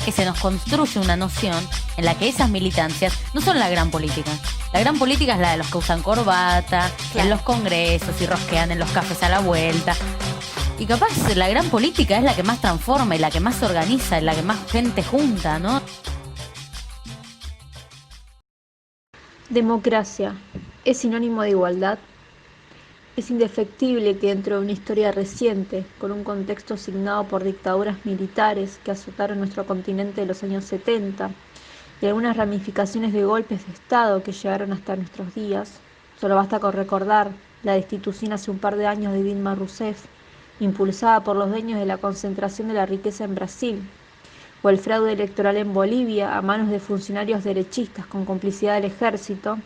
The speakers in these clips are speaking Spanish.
que se nos construye una noción en la que esas militancias no son la gran política. La gran política es la de los que usan corbata, en los congresos y rosquean en los cafés a la vuelta. Y capaz la gran política es la que más transforma y la que más organiza y la que más gente junta, ¿no? Democracia, ¿es sinónimo de igualdad? Es indefectible que dentro de una historia reciente, con un contexto signado por dictaduras militares que azotaron nuestro continente en los años 70 y algunas ramificaciones de golpes de Estado que llegaron hasta nuestros días, solo basta con recordar la destitución hace un par de años de Dilma Rousseff, impulsada por los dueños de la concentración de la riqueza en Brasil, o el fraude electoral en Bolivia a manos de funcionarios derechistas con complicidad del ejército,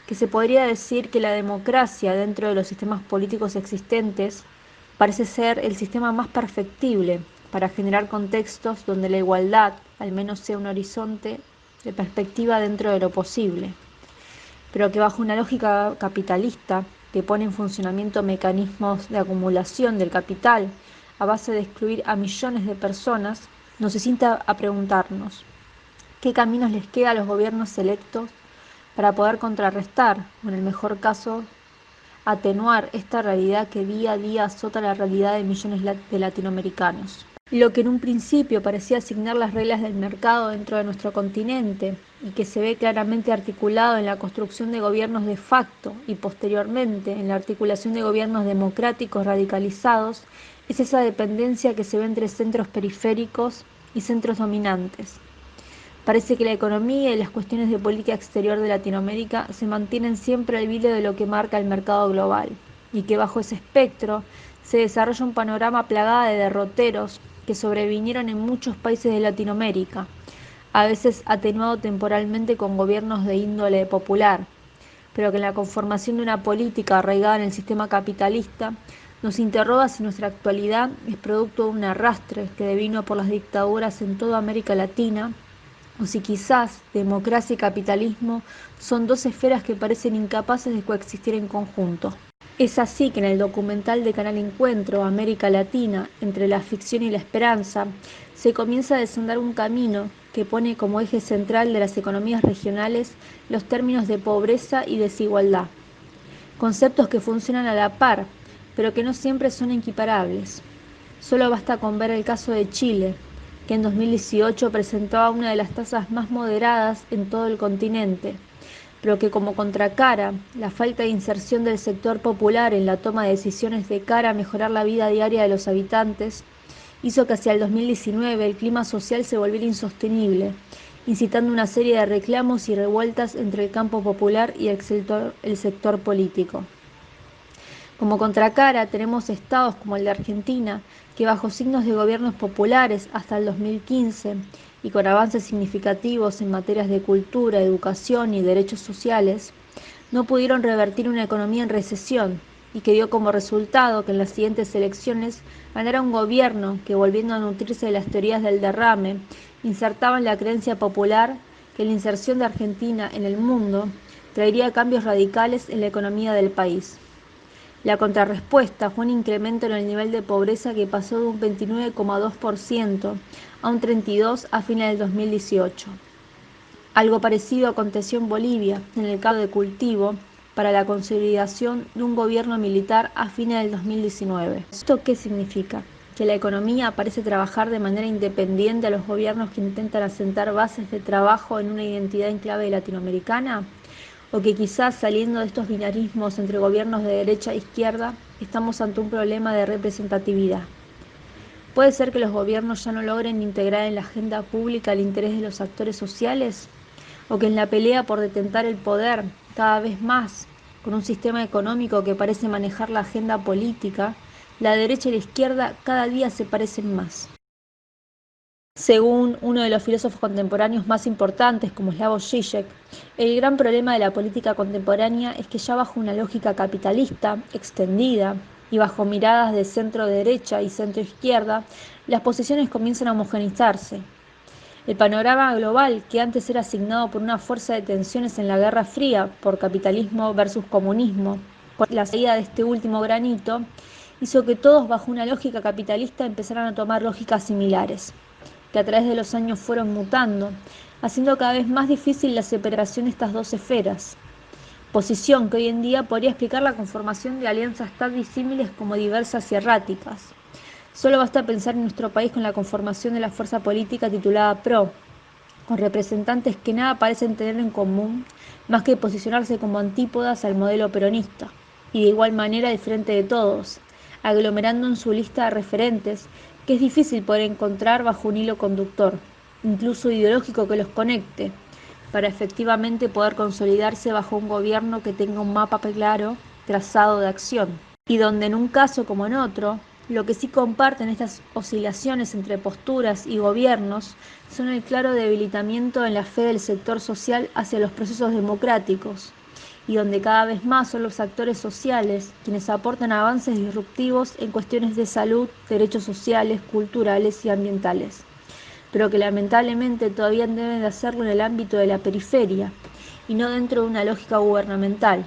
que se podría decir que la democracia dentro de los sistemas políticos existentes parece ser el sistema más perfectible para generar contextos donde la igualdad al menos sea un horizonte de perspectiva dentro de lo posible, pero que bajo una lógica capitalista que pone en funcionamiento mecanismos de acumulación del capital a base de excluir a millones de personas, nos sienta a preguntarnos qué caminos les queda a los gobiernos electos para poder contrarrestar, o en el mejor caso, atenuar esta realidad que día a día azota la realidad de millones de latinoamericanos. Lo que en un principio parecía asignar las reglas del mercado dentro de nuestro continente y que se ve claramente articulado en la construcción de gobiernos de facto y posteriormente en la articulación de gobiernos democráticos radicalizados, es esa dependencia que se ve entre centros periféricos y centros dominantes. Parece que la economía y las cuestiones de política exterior de Latinoamérica se mantienen siempre al hilo de lo que marca el mercado global, y que bajo ese espectro se desarrolla un panorama plagado de derroteros que sobrevinieron en muchos países de Latinoamérica, a veces atenuado temporalmente con gobiernos de índole popular, pero que en la conformación de una política arraigada en el sistema capitalista nos interroga si nuestra actualidad es producto de un arrastre que devino por las dictaduras en toda América Latina, o si quizás democracia y capitalismo son dos esferas que parecen incapaces de coexistir en conjunto. Es así que en el documental de Canal Encuentro, América Latina, entre la ficción y la esperanza, se comienza a desandar un camino que pone como eje central de las economías regionales los términos de pobreza y desigualdad, conceptos que funcionan a la par, pero que no siempre son equiparables. Solo basta con ver el caso de Chile, que en 2018 presentaba una de las tasas más moderadas en todo el continente, pero que como contracara, la falta de inserción del sector popular en la toma de decisiones de cara a mejorar la vida diaria de los habitantes, hizo que hacia el 2019 el clima social se volviera insostenible, incitando una serie de reclamos y revueltas entre el campo popular y el sector político. Como contracara tenemos estados como el de Argentina, que bajo signos de gobiernos populares hasta el 2015 y con avances significativos en materias de cultura, educación y derechos sociales, no pudieron revertir una economía en recesión y que dio como resultado que en las siguientes elecciones ganara un gobierno que, volviendo a nutrirse de las teorías del derrame, insertaba en la creencia popular que la inserción de Argentina en el mundo traería cambios radicales en la economía del país. La contrarrespuesta fue un incremento en el nivel de pobreza que pasó de un 29,2% a un 32% a fines del 2018. Algo parecido aconteció en Bolivia, en el caldo de cultivo para la consolidación de un gobierno militar a fines del 2019. ¿Esto qué significa? Que la economía parece trabajar de manera independiente a los gobiernos que intentan asentar bases de trabajo en una identidad en clave latinoamericana, o que quizás saliendo de estos binarismos entre gobiernos de derecha e izquierda, estamos ante un problema de representatividad. ¿Puede ser que los gobiernos ya no logren integrar en la agenda pública el interés de los actores sociales? ¿O que en la pelea por detentar el poder, cada vez más, con un sistema económico que parece manejar la agenda política, la derecha y la izquierda cada día se parecen más? Según uno de los filósofos contemporáneos más importantes, como Slavoj Žižek, el gran problema de la política contemporánea es que ya bajo una lógica capitalista extendida y bajo miradas de centro-derecha y centro-izquierda, las posiciones comienzan a homogeneizarse. El panorama global, que antes era asignado por una fuerza de tensiones en la Guerra Fría por capitalismo versus comunismo, con la salida de este último granito, hizo que todos bajo una lógica capitalista empezaran a tomar lógicas similares. que a través de los años fueron mutando, haciendo cada vez más difícil la separación de estas dos esferas. Posición que hoy en día podría explicar la conformación de alianzas tan disímiles como diversas y erráticas. Solo basta pensar en nuestro país con la conformación de la fuerza política titulada PRO, con representantes que nada parecen tener en común más que posicionarse como antípodas al modelo peronista, y de igual manera al frente de todos, aglomerando en su lista de referentes que es difícil poder encontrar bajo un hilo conductor, incluso ideológico, que los conecte, para efectivamente poder consolidarse bajo un gobierno que tenga un mapa claro, trazado de acción, y donde en un caso como en otro, lo que sí comparten estas oscilaciones entre posturas y gobiernos son el claro debilitamiento en la fe del sector social hacia los procesos democráticos, y donde cada vez más son los actores sociales quienes aportan avances disruptivos en cuestiones de salud, derechos sociales, culturales y ambientales, pero que lamentablemente todavía deben de hacerlo en el ámbito de la periferia y no dentro de una lógica gubernamental,